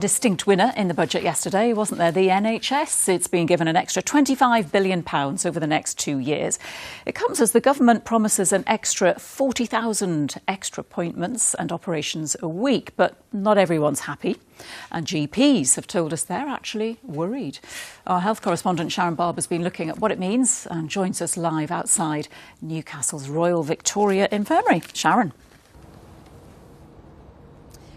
Distinct winner in the budget yesterday, wasn't there? The NHS. It's been given an extra £25 billion over the next 2 years. It comes as the government promises an extra 40,000 extra appointments and operations a week. But not everyone's happy. And GPs have told us they're actually worried. Our health correspondent Sharon Barber's been looking at what it means and joins us live outside Newcastle's Royal Victoria Infirmary. Sharon.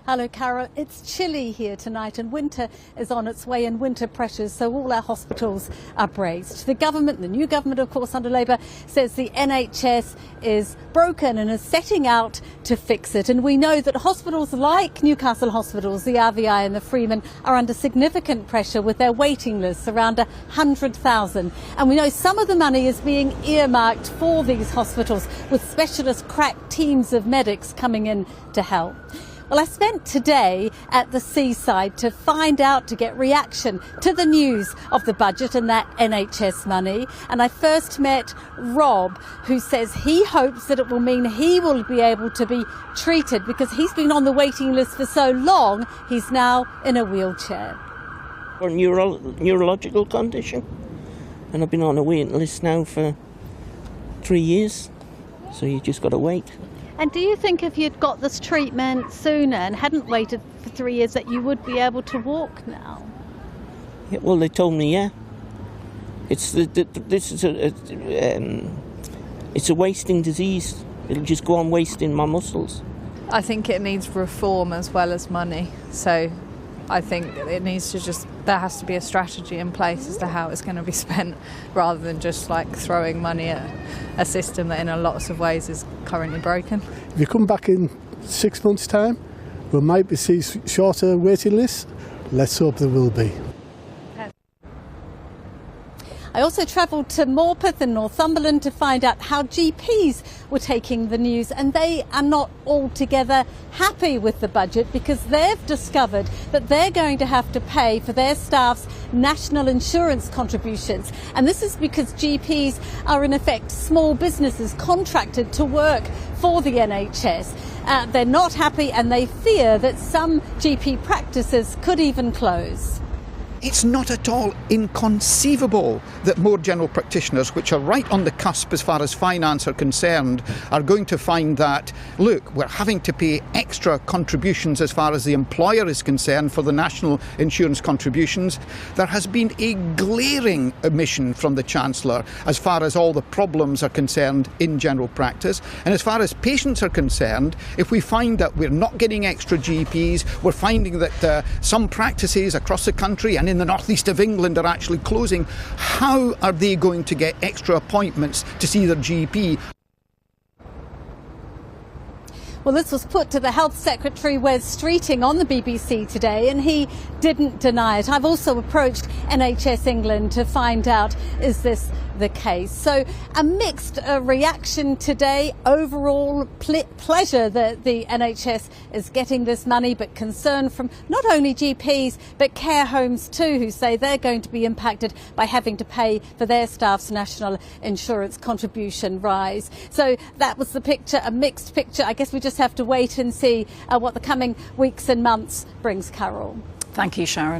Hello, Carol. It's chilly here tonight and winter is on its way and winter pressures, so all our hospitals are braced. The government, the new government, of course, under Labour, says the NHS is broken and is setting out to fix it. And we know that hospitals like Newcastle hospitals, the RVI and the Freeman, are under significant pressure with their waiting lists, around 100,000. And we know some of the money is being earmarked for these hospitals, with specialist crack teams of medics coming in to help. Well, I spent today at the seaside to find out, to get reaction to the news of the budget and that NHS money. And I first met Rob, who says he hopes that it will mean he will be able to be treated because he's been on the waiting list for so long, he's now in a wheelchair. For a neurological condition. And I've been on a waiting list now for 3 years. So you just got to wait. And do you think if you'd got this treatment sooner and hadn't waited for 3 years that you would be able to walk now? Yeah, well, they told me, yeah. It's a wasting disease. It'll just go on wasting my muscles. I think it needs reform as well as money. So I think it needs to there has to be a strategy in place as to how it's going to be spent, rather than just like throwing money at a system that in a lots of ways is currently broken. If you come back in 6 months' time, we might be seeing shorter waiting lists. Let's hope there will be. I also travelled to Morpeth in Northumberland to find out how GPs were taking the news, and they are not altogether happy with the budget because they've discovered that they're going to have to pay for their staff's national insurance contributions. And this is because GPs are in effect small businesses contracted to work for the NHS. They're not happy and they fear that some GP practices could even close. It's not at all inconceivable that more general practitioners, which are right on the cusp as far as finance are concerned, are going to find that, look, we're having to pay extra contributions as far as the employer is concerned for the national insurance contributions. There has been a glaring omission from the Chancellor as far as all the problems are concerned in general practice. And as far as patients are concerned, if we find that we're not getting extra GPs, we're finding that some practices across the country and in the northeast of England are actually closing, how are they going to get extra appointments to see their GP? Well, this was put to the Health Secretary, Wes Streeting, on the BBC today, and he didn't deny it. I've also approached NHS England to find out, is this the case? So a mixed reaction today. Overall pleasure that the NHS is getting this money, but concern from not only GPs but care homes too, who say they're going to be impacted by having to pay for their staff's national insurance contribution rise. So that was the picture, a mixed picture. I guess we just have to wait and see what the coming weeks and months brings, Carol. Thank you, Sharon.